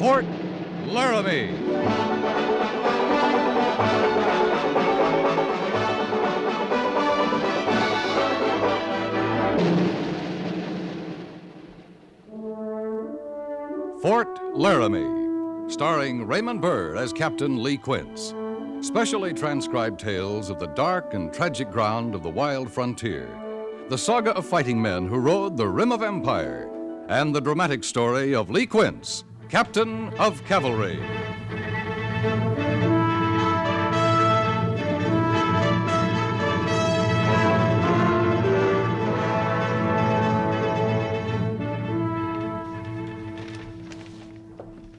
Fort Laramie. Fort Laramie, starring Raymond Burr as Captain Lee Quince. Specially transcribed tales of the dark and tragic ground of the wild frontier, the saga of fighting men who rode the rim of empire, and the dramatic story of Lee Quince, Captain of Cavalry.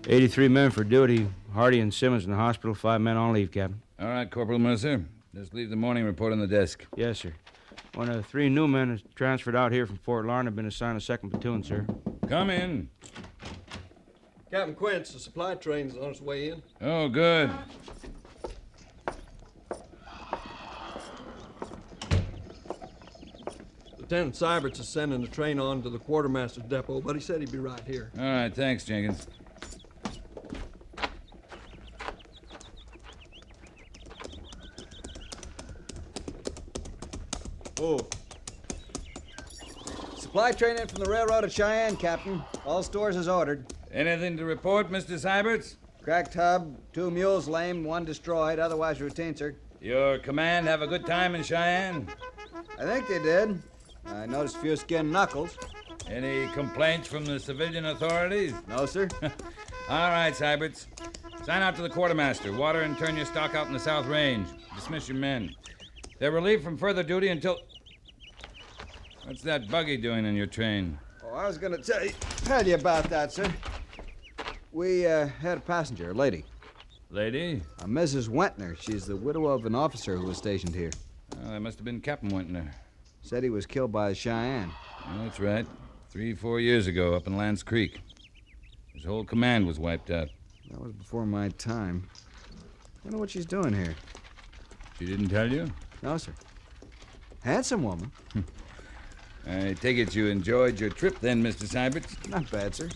"83 men for duty. Hardy and Simmons in the hospital. 5 men on leave, Captain." All right, Corporal Mercer. Just leave the morning report on the desk. Yes, sir. One of the 3 new men is transferred out here from Fort Larned have been assigned a 2nd platoon, sir. Come in. Captain Quince, the supply train's on its way in. Oh, good. Lieutenant Seiberts is sending the train on to the quartermaster's depot, but he said he'd be right here. All right, thanks, Jenkins. Oh. Supply train in from the railroad at Cheyenne, Captain. All stores is ordered. Anything to report, Mr. Seiberts? Cracked hub, 2 mules lame, 1 destroyed, otherwise routine, sir. Your command have a good time in Cheyenne? I think they did. I noticed a few skinned knuckles. Any complaints from the civilian authorities? No, sir. All right, Seiberts. Sign out to the quartermaster. Water and turn your stock out in the South Range. Dismiss your men. They're relieved from further duty until... What's that buggy doing in your train? Oh, I was going to tell you about that, sir. We had a passenger, a lady. Lady? Mrs. Wentner. She's the widow of an officer who was stationed here. Oh, that must have been Captain Wentner. Said he was killed by Cheyenne. Yeah, that's right. 3-4 years ago up in Lance Creek. His whole command was wiped out. That was before my time. I don't know what she's doing here. She didn't tell you? No, sir. Handsome woman. I take it you enjoyed your trip then, Mr. Seiberts? Not bad, sir.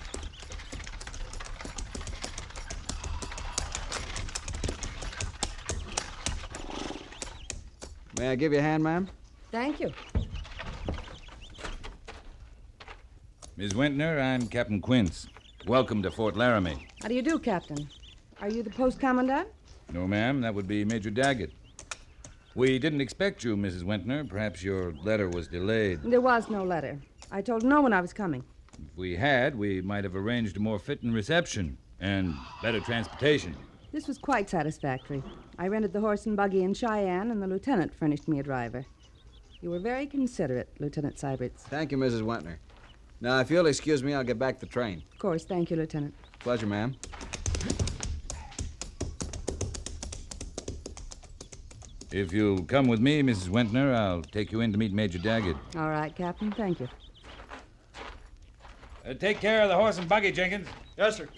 May I give you a hand, ma'am? Thank you. Ms. Wentner, I'm Captain Quince. Welcome to Fort Laramie. How do you do, Captain? Are you the post commandant? No, ma'am. That would be Major Daggett. We didn't expect you, Mrs. Wentner. Perhaps your letter was delayed. There was no letter. I told no one I was coming. If we had, we might have arranged a more fitting reception and better transportation. This was quite satisfactory. I rented the horse and buggy in Cheyenne, and the lieutenant furnished me a driver. You were very considerate, Lieutenant Seiberts. Thank you, Mrs. Wentner. Now, if you'll excuse me, I'll get back to the train. Of course. Thank you, Lieutenant. Pleasure, ma'am. If you'll come with me, Mrs. Wentner, I'll take you in to meet Major Daggett. All right, Captain. Thank you. Take care of the horse and buggy, Jenkins. Yes, sir.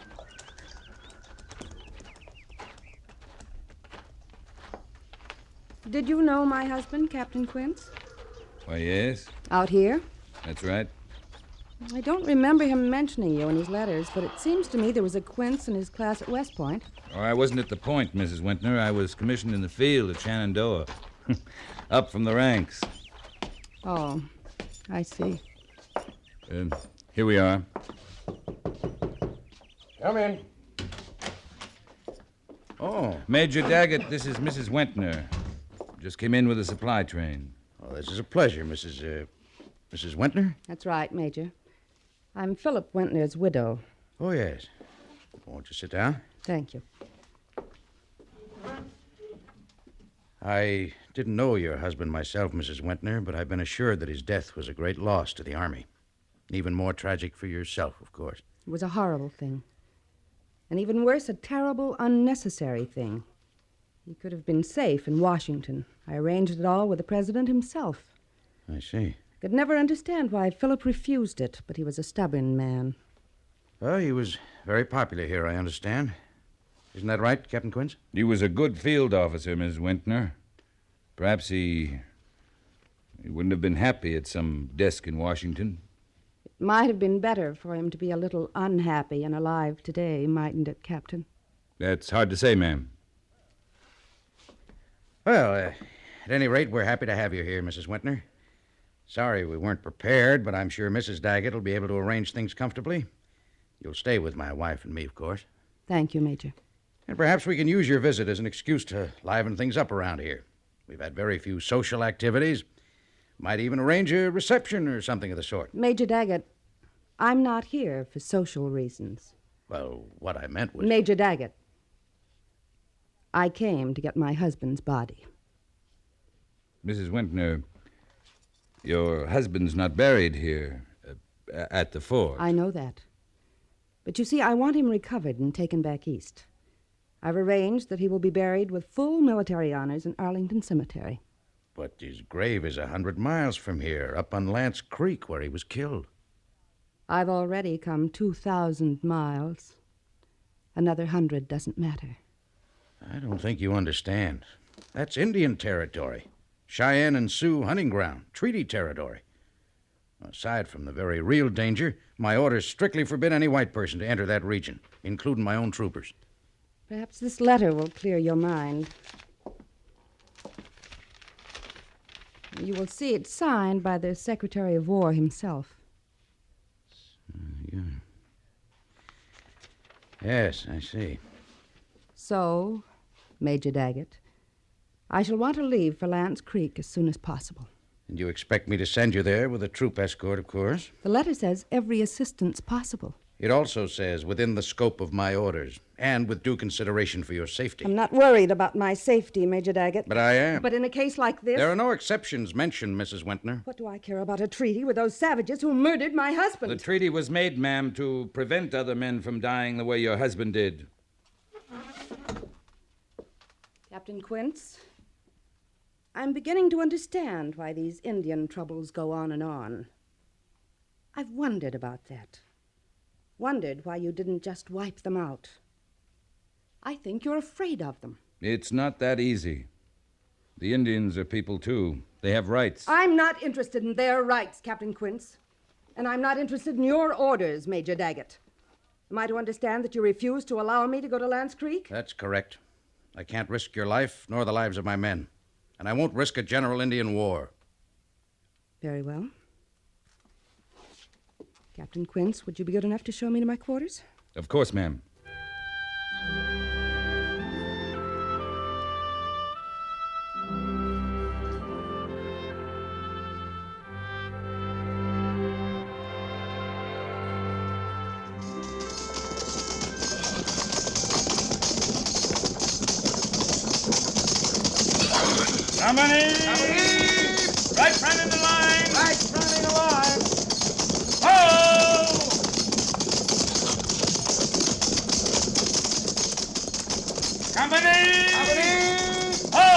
Did you know my husband, Captain Quince? Why, yes. Out here? That's right. I don't remember him mentioning you in his letters, but it seems to me there was a Quince in his class at West Point. Oh, I wasn't at the point, Mrs. Wentner. I was commissioned in the field at Shenandoah. Up from the ranks. Oh, I see. Here we are. Come in. Oh, Major Daggett, this is Mrs. Wentner. Just came in with a supply train. Oh, this is a pleasure, Mrs. Wentner? That's right, Major. I'm Philip Wentner's widow. Oh, yes. Won't you sit down? Thank you. I didn't know your husband myself, Mrs. Wentner, but I've been assured that his death was a great loss to the Army. Even more tragic for yourself, of course. It was a horrible thing. And even worse, a terrible, unnecessary thing. He could have been safe in Washington. I arranged it all with the president himself. I see. I could never understand why Philip refused it, but he was a stubborn man. Well, he was very popular here, I understand. Isn't that right, Captain Quince? He was a good field officer, Miss Wentner. Perhaps he wouldn't have been happy at some desk in Washington. It Might have been better for him to be a little unhappy and alive today, mightn't it, Captain? That's hard to say, ma'am. Well, at any rate, we're happy to have you here, Mrs. Wintner. Sorry we weren't prepared, but I'm sure Mrs. Daggett will be able to arrange things comfortably. You'll stay with my wife and me, of course. Thank you, Major. And perhaps we can use your visit as an excuse to liven things up around here. We've had very few social activities. Might even arrange a reception or something of the sort. Major Daggett, I'm not here for social reasons. Well, what I meant was... Major Daggett, I came to get my husband's body. Mrs. Wintner, your husband's not buried here at the fort. I know that. But you see, I want him recovered and taken back east. I've arranged that he will be buried with full military honors in Arlington Cemetery. But his grave is 100 miles from here, up on Lance Creek, where he was killed. I've already come 2,000 miles. Another 100 doesn't matter. I don't think you understand. That's Indian territory. Cheyenne and Sioux hunting ground, treaty territory. Aside from the very real danger, my orders strictly forbid any white person to enter that region, including my own troopers. Perhaps this letter will clear your mind. You will see it signed by the Secretary of War himself. Yeah. Yes, I see. So, Major Daggett, I shall want to leave for Lance Creek as soon as possible. And you expect me to send you there with a troop escort, of course? The letter says every assistance possible. It also says within the scope of my orders, and with due consideration for your safety. I'm not worried about my safety, Major Daggett. But I am. But in a case like this... There are no exceptions mentioned, Mrs. Wintner. What do I care about a treaty with those savages who murdered my husband? The treaty was made, ma'am, to prevent other men from dying the way your husband did. Captain Quince, I'm beginning to understand why these Indian troubles go on and on. I've wondered about that. Wondered why you didn't just wipe them out. I think you're afraid of them. It's not that easy. The Indians are people, too. They have rights. I'm not interested in their rights, Captain Quince. And I'm not interested in your orders, Major Daggett. Am I to understand that you refuse to allow me to go to Lance Creek? That's correct. I can't risk your life nor the lives of my men. And I won't risk a general Indian war. Very well. Captain Quince, would you be good enough to show me to my quarters? Of course, ma'am. Company! Right front in the line! Right front in the line! Ho! Company! Ho!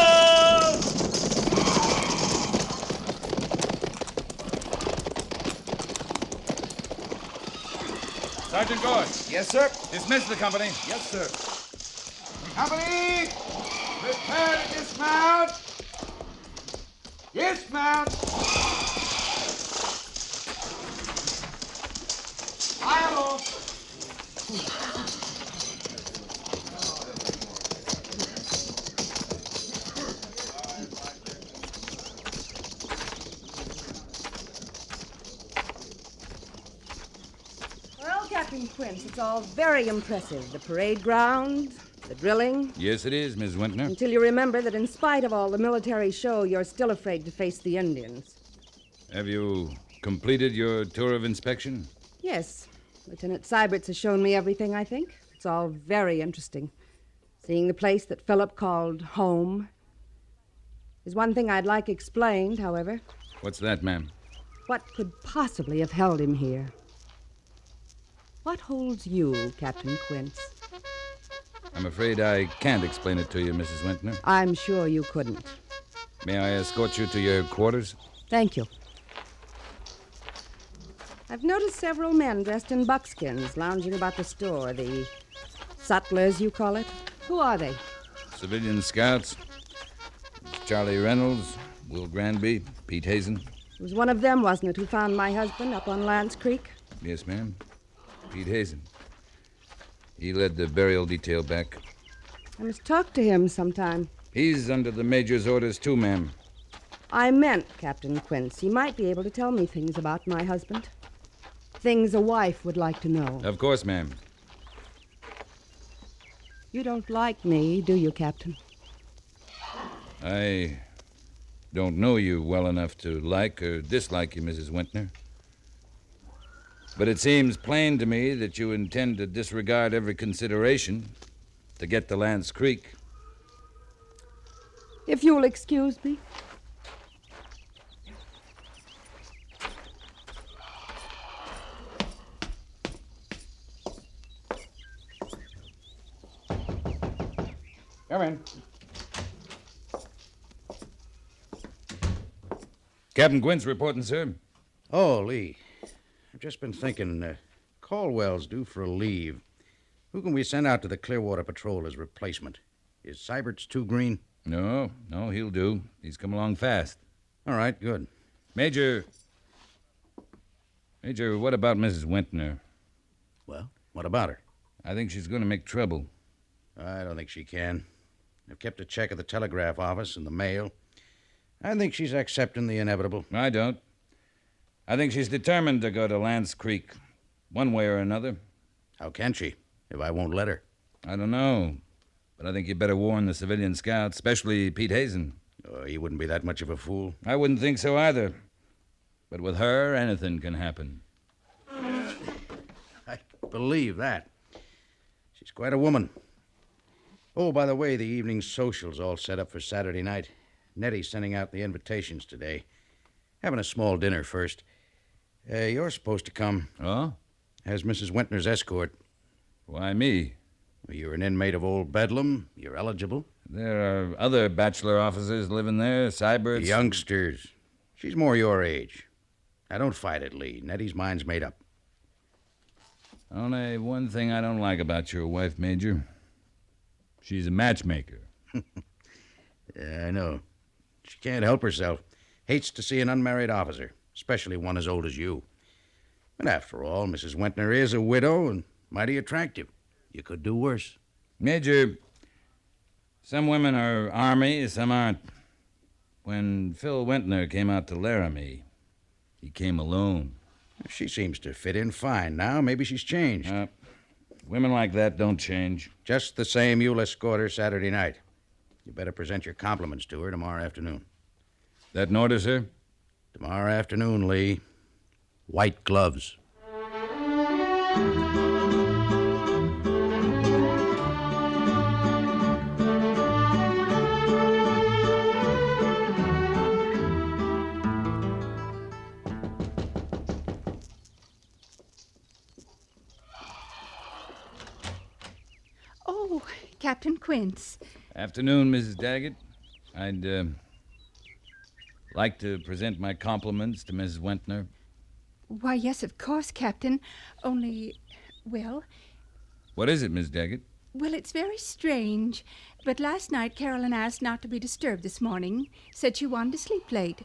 Sergeant Gorse. Yes, sir. Dismiss the company. Yes, sir. Company, prepare to dismount. Dismount. Fire off. Well, Captain Quince, it's all very impressive. The parade ground, the drilling. Yes, it is, Miss Wintner. Until you remember that in spite of all the military show, you're still afraid to face the Indians. Have you completed your tour of inspection? Yes. Lieutenant Seibert's has shown me everything, I think. It's all very interesting. Seeing the place that Philip called home. There's one thing I'd like explained, however. What's that, ma'am? What could possibly have held him here? What holds you, Captain Quince? I'm afraid I can't explain it to you, Mrs. Wintner. I'm sure you couldn't. May I escort you to your quarters? Thank you. I've noticed several men dressed in buckskins lounging about the store. The sutlers, you call it. Who are they? Civilian scouts. Charlie Reynolds, Will Granby, Pete Hazen. It was one of them, wasn't it, who found my husband up on Lance Creek? Yes, ma'am. Pete Hazen. He led the burial detail back. I must talk to him sometime. He's under the major's orders, too, ma'am. I meant, Captain Quince, he might be able to tell me things about my husband. Things a wife would like to know. Of course, ma'am. You don't like me, do you, Captain? I don't know you well enough to like or dislike you, Mrs. Wentner. But it seems plain to me that you intend to disregard every consideration to get to Lance Creek. If you'll excuse me. Come in. Captain Quince reporting, sir. Oh, Lee. I've just been thinking, Caldwell's due for a leave. Who can we send out to the Clearwater Patrol as replacement? Is Seibert's too green? No, he'll do. He's come along fast. All right, good. Major, what about Mrs. Wentner? Well, what about her? I think she's going to make trouble. I don't think she can. I've kept a check of the telegraph office and the mail. I think she's accepting the inevitable. I don't. I think she's determined to go to Lance Creek, one way or another. How can she, if I won't let her? I don't know, but I think you better warn the civilian scouts, especially Pete Hazen. Oh, he wouldn't be that much of a fool. I wouldn't think so either. But with her, anything can happen. I believe that. She's quite a woman. Oh, by the way, the evening social's all set up for Saturday night. Nettie's sending out the invitations today. Having a small dinner first. You're supposed to come. Oh? As Mrs. Wentner's escort. Why me? Well, you're an inmate of Old Bedlam. You're eligible. There are other bachelor officers living there, Seibert's. Youngsters. She's more your age. Now, don't fight it, Lee. Nettie's mind's made up. Only one thing I don't like about your wife, Major. She's a matchmaker. Yeah, I know. She can't help herself. Hates to see an unmarried officer, especially one as old as you. But after all, Mrs. Wentner is a widow and mighty attractive. You could do worse. Major, some women are Army, some aren't. When Phil Wentner came out to Laramie, he came alone. She seems to fit in fine now. Maybe she's changed. Women like that don't change. Just the same, you'll escort her Saturday night. You better present your compliments to her tomorrow afternoon. That an order, sir? Tomorrow afternoon, Lee. White gloves. Oh, Captain Quince. Afternoon, Mrs. Daggett. I'd like to present my compliments to Mrs. Wentner. Why, yes, of course, Captain. Only, well... What is it, Miss Daggett? Well, it's very strange. But last night, Carolyn asked not to be disturbed this morning. Said she wanted to sleep late.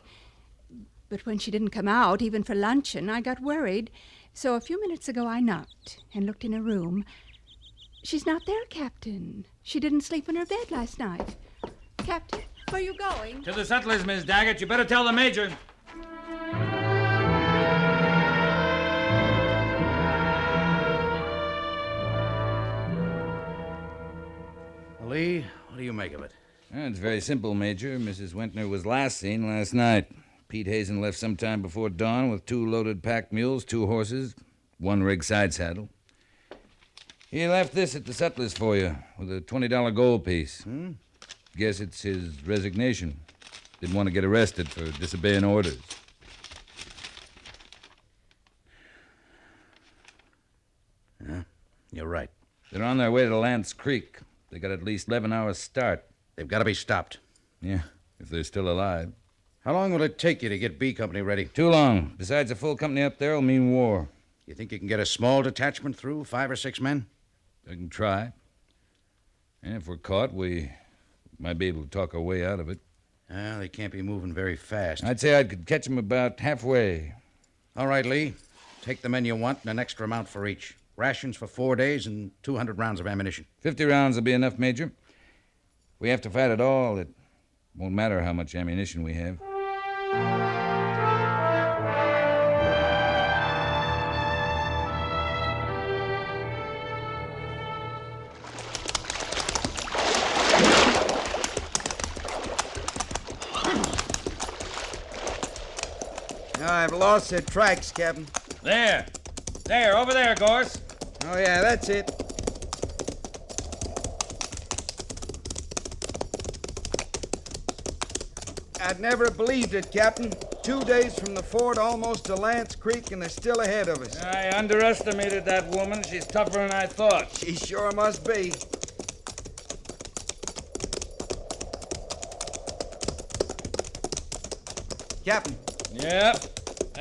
But when she didn't come out, even for luncheon, I got worried. So a few minutes ago, I knocked and looked in her room. She's not there, Captain. She didn't sleep in her bed last night. Captain, where are you going? To the settlers, Miss Daggett. You better tell the Major. Lee, what do you make of it? It's very simple, Major. Mrs. Wentner was last seen last night. Pete Hazen left sometime before dawn with 2 loaded pack mules, 2 horses, 1 rig side saddle. He left this at the settlers for you with a $20 gold piece. Guess it's his resignation. Didn't want to get arrested for disobeying orders. Yeah, you're right. They're on their way to Lance Creek. They got at least 11 hours start. They've got to be stopped. Yeah, if they're still alive. How long will it take you to get B Company ready? Too long. Besides, a full company up there will mean war. You think you can get a small detachment through, 5 or 6 men? I can try. And if we're caught, we might be able to talk our way out of it. They can't be moving very fast. I'd say I could catch them about halfway. All right, Lee. Take the men you want and an extra amount for each. Rations for 4 days and 200 rounds of ammunition. 50 rounds will be enough, Major. We have to fight it all. It won't matter how much ammunition we have. I've lost their tracks, Captain. There, over there, Gorse. Oh, yeah, that's it. I'd never have believed it, Captain. 2 days from the fort, almost to Lance Creek, and they're still ahead of us. I underestimated that woman. She's tougher than I thought. She sure must be. Captain, Yep,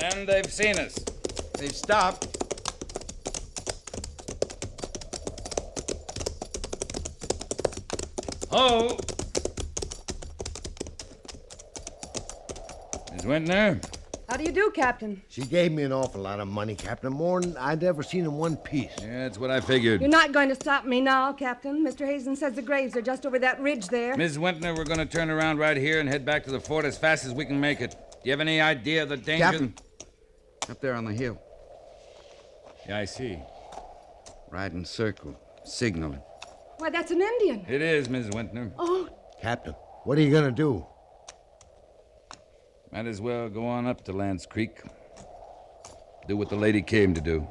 and they've seen us. they've stopped. Ho! Miss Wintner? How do you do, Captain? She gave me an awful lot of money, Captain, more than I'd ever seen in one piece. Yeah, that's what I figured. You're not going to stop me now, Captain. Mr. Hazen says the graves are just over that ridge there. Miss Wintner, we're going to turn around right here and head back to the fort as fast as we can make it. Do you have any idea of the danger? Captain, up there on the hill, Yeah, I see. riding circle, signaling. Why, that's an Indian. It is, Miss Wintner. Oh, Captain, what are you going to do? Might as well go on up to Lance Creek. Do what the lady came to do.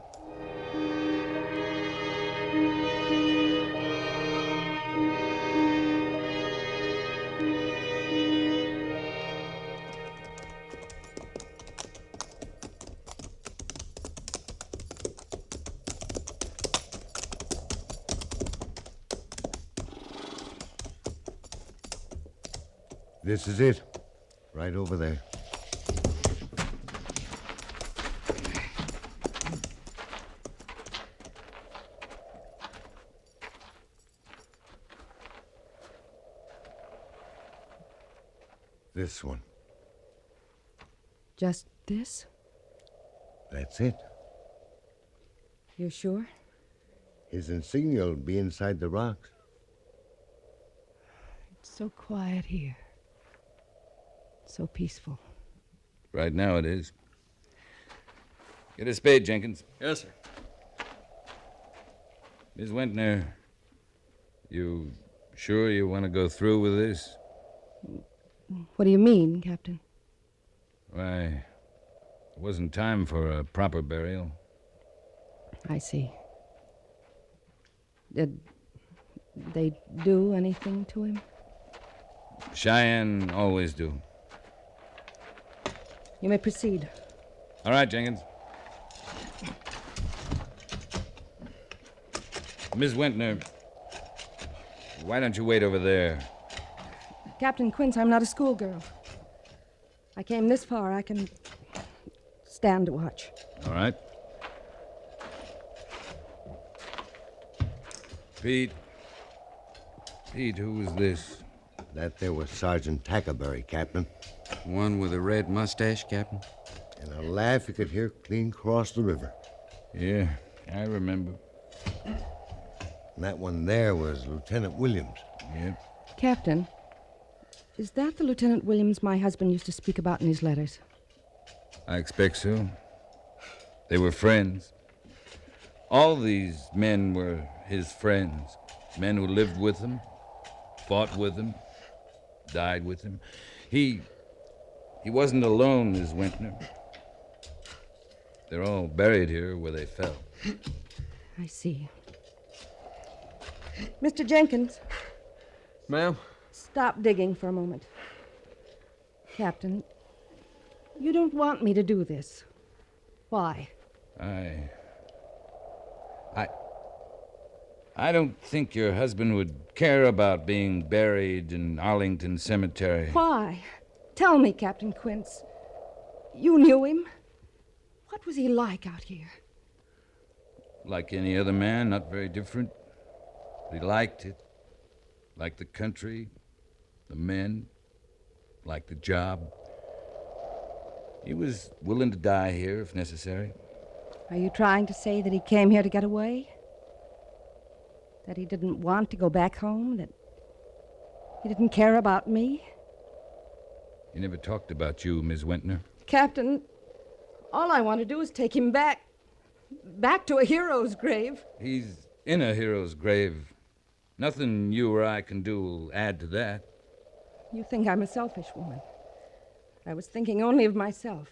This is it. Right over there. This one. just this? That's it. You're sure? His insignia will be inside the rocks. It's so quiet here. So peaceful. Right now it is. Get a spade, Jenkins. Yes, sir. Miss Wintner, you sure you want to go through with this? What do you mean, Captain? Why, it wasn't time for a proper burial. I see. Did they do anything to him? Cheyenne always do. You may proceed. All right, Jenkins. Miss Wintner, why don't you wait over there? Captain Quince, I'm not a schoolgirl. I came this far. I can stand to watch. All right. Pete, who was this? That there was Sergeant Tackleberry, Captain. One with a red mustache, Captain? And a laugh you could hear clean across the river. Yeah, I remember. And that one there was Lieutenant Williams. Yep. Captain, is that the Lieutenant Williams my husband used to speak about in his letters? I expect so. They were friends. All these men were his friends. Men who lived with him, fought with him, died with him. He wasn't alone, Miss Wintner. They're all buried here where they fell. I see. Mr. Jenkins, Ma'am? stop digging for a moment. Captain, you don't want me to do this. Why? I don't think your husband would care about being buried in Arlington Cemetery. Why? Tell me, Captain Quince. You knew him. What was he like out here? Like any other man, not very different. He liked it. Liked the country, the men, liked the job. He was willing to die here if necessary. Are you trying to say that he came here to get away? That he didn't want to go back home? That he didn't care about me? He never talked about you, Miss Wentner. Captain, all I want to do is take him back to a hero's grave. He's in a hero's grave. Nothing you or I can do will add to that. You think I'm a selfish woman. I was thinking only of myself,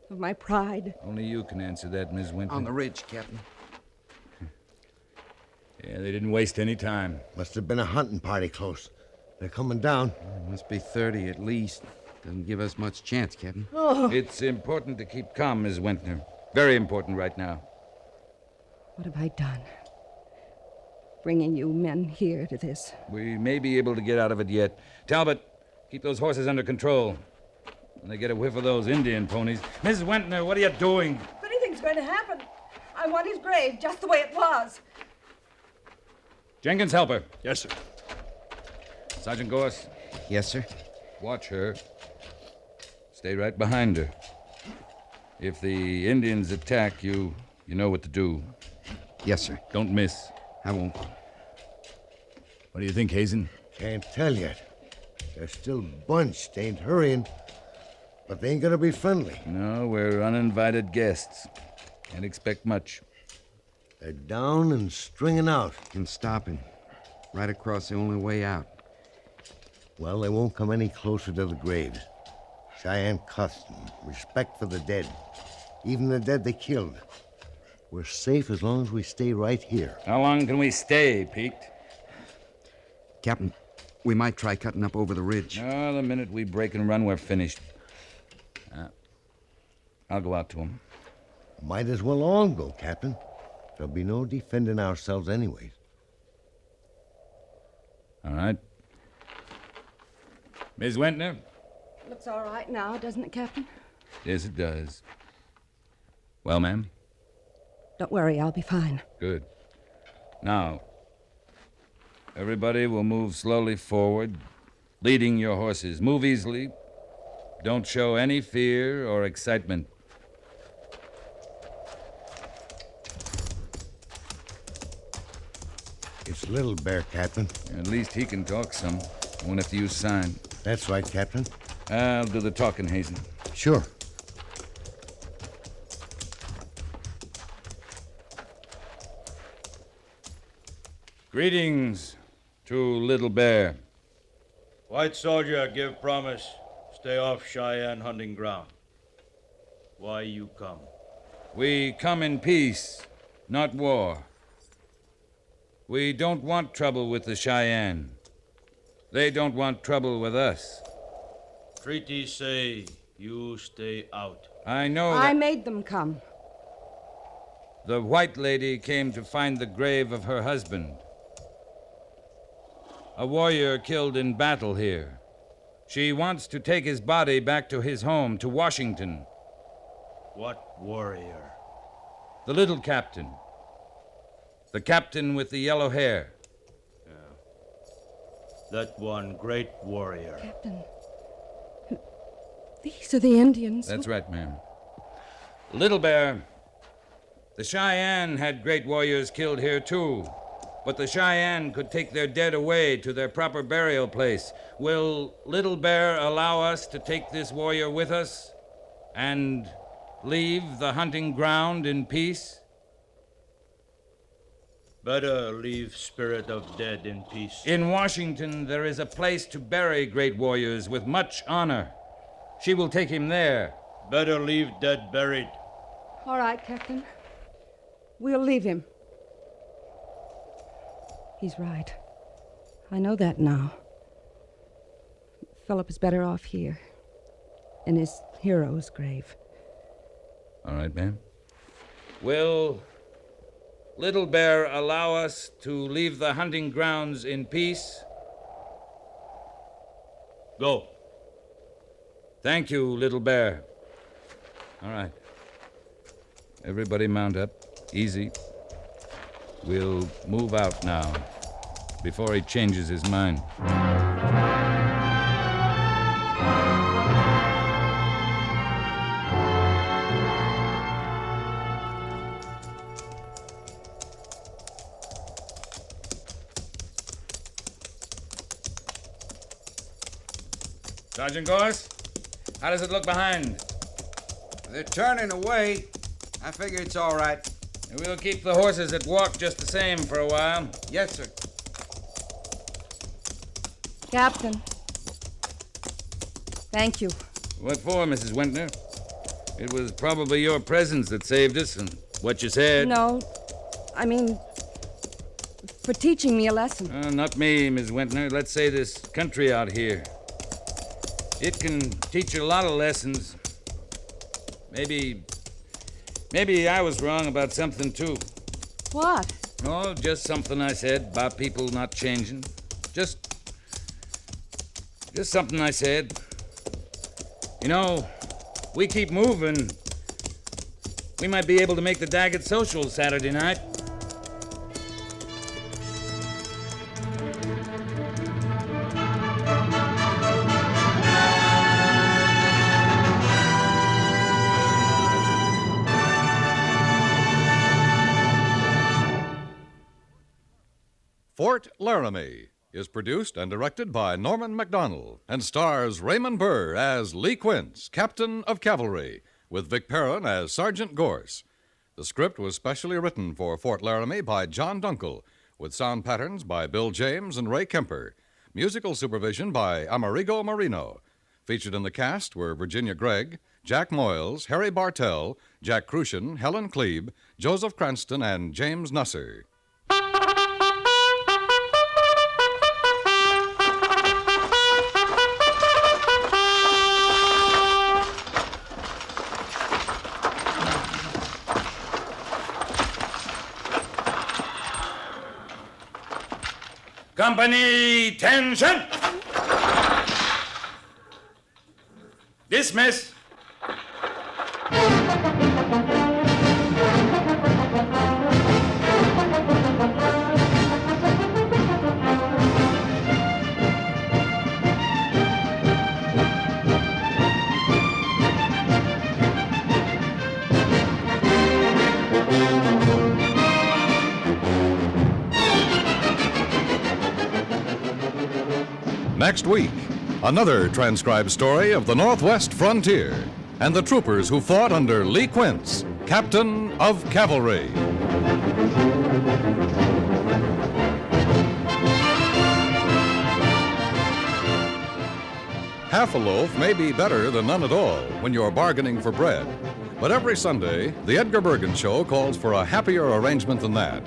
of my pride. Only you can answer that, Miss Wentner. On the ridge, Captain. Yeah, they didn't waste any time. Must have been a hunting party close. They're coming down. Must be 30 at least. Doesn't give us much chance, Captain. Oh, It's important to keep calm, Miss Wentner. Very important right now. what have I done? Bringing you men here to this. We may be able to get out of it yet. Talbot, keep those horses under control. When they get a whiff of those Indian ponies. Mrs. Wentner, what are you doing? If anything's going to happen, I want his grave just the way it was. Jenkins, help her. Yes, sir. Sergeant Gorse, Yes, sir. watch her. Stay right behind her. If the Indians attack you, you know what to do. Yes, sir. Don't miss. I won't. What do you think, Hazen? Can't tell yet. They're still bunched, ain't hurrying. But they ain't gonna be friendly. No, we're uninvited guests. Can't expect much. They're down and stringing out. And stopping. Right across the only way out. Well, they won't come any closer to the graves. Cheyenne custom, respect for the dead. Even the dead they killed. We're safe as long as we stay right here. How long can we stay, Pete? Captain, we might try cutting up over the ridge. Oh, the minute we break and run, we're finished. I'll go out to him. Might as well all go, Captain. There'll be no defending ourselves anyways. All right. Miss Wentner? Looks all right now, doesn't it, Captain? Yes, it does. Well, ma'am? Don't worry, I'll be fine. Good. Now, everybody will move slowly forward, leading your horses. Move easily. Don't show any fear or excitement. It's Little Bear, Captain. At least he can talk some. Won't have to use sign. That's right, Captain. I'll do the talking, Hazen. Sure. Greetings to Little Bear. White soldier, give promise. Stay off Cheyenne hunting ground. Why you come? We come in peace, not war. We don't want trouble with the Cheyenne. They don't want trouble with us. Treaties say you stay out. I know I that made them come. the white lady came to find the grave of her husband. A warrior killed in battle here. She wants to take his body back to his home, to Washington. What warrior? The little captain. The captain with the yellow hair. That one great warrior. Captain, these are the Indians. That's right, ma'am. Little Bear, the Cheyenne had great warriors killed here, too. But the Cheyenne could take their dead away to their proper burial place. Will Little Bear allow us to take this warrior with us and leave the hunting ground in peace? Better leave spirit of dead in peace. In Washington, there is a place to bury great warriors with much honor. She will take him there. Better leave dead buried. All right, Captain. We'll leave him. He's right. I know that now. Philip is better off here, in his hero's grave. All right, ma'am. Will Little Bear allow us to leave the hunting grounds in peace? Go. Thank you, Little Bear. All right. Everybody mount up. Easy. We'll move out now, before he changes his mind. Sergeant Gorse, how does it look behind? They're turning away. I figure it's all right. We'll keep the horses at walk just the same for a while. Yes, sir. Captain. Thank you. What for, Mrs. Wentner? It was probably your presence that saved us and what you said. No, I mean, for teaching me a lesson. Not me, Miss Wentner. Let's say this country out here. It can teach you a lot of lessons. Maybe I was wrong about something, too. What? Oh, just something I said about people not changing. Just something I said. You know, we keep moving. We might be able to make the Daggett Social Saturday night. Fort Laramie is produced and directed by Norman MacDonald and stars Raymond Burr as Lee Quince, Captain of Cavalry, with Vic Perrin as Sergeant Gorse. The script was specially written for Fort Laramie by John Dunkel, with sound patterns by Bill James and Ray Kemper. Musical supervision by Amerigo Marino. Featured in the cast were Virginia Gregg, Jack Moyles, Harry Bartell, Jack Crucian, Helen Klebe, Joseph Cranston, and James Nusser. Company, tension! Dismiss! Next week, another transcribed story of the Northwest frontier and the troopers who fought under Lee Quince, Captain of Cavalry. Half a loaf may be better than none at all when you're bargaining for bread. But every Sunday, the Edgar Bergen Show calls for a happier arrangement than that.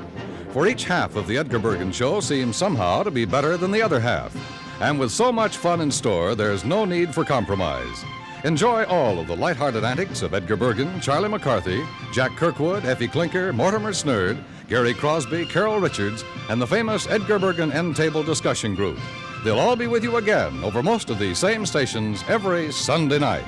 For each half of the Edgar Bergen Show seems somehow to be better than the other half. And with so much fun in store, there's no need for compromise. Enjoy all of the lighthearted antics of Edgar Bergen, Charlie McCarthy, Jack Kirkwood, Effie Clinker, Mortimer Snerd, Gary Crosby, Carol Richards, and the famous Edgar Bergen End Table Discussion Group. They'll all be with you again over most of these same stations every Sunday night.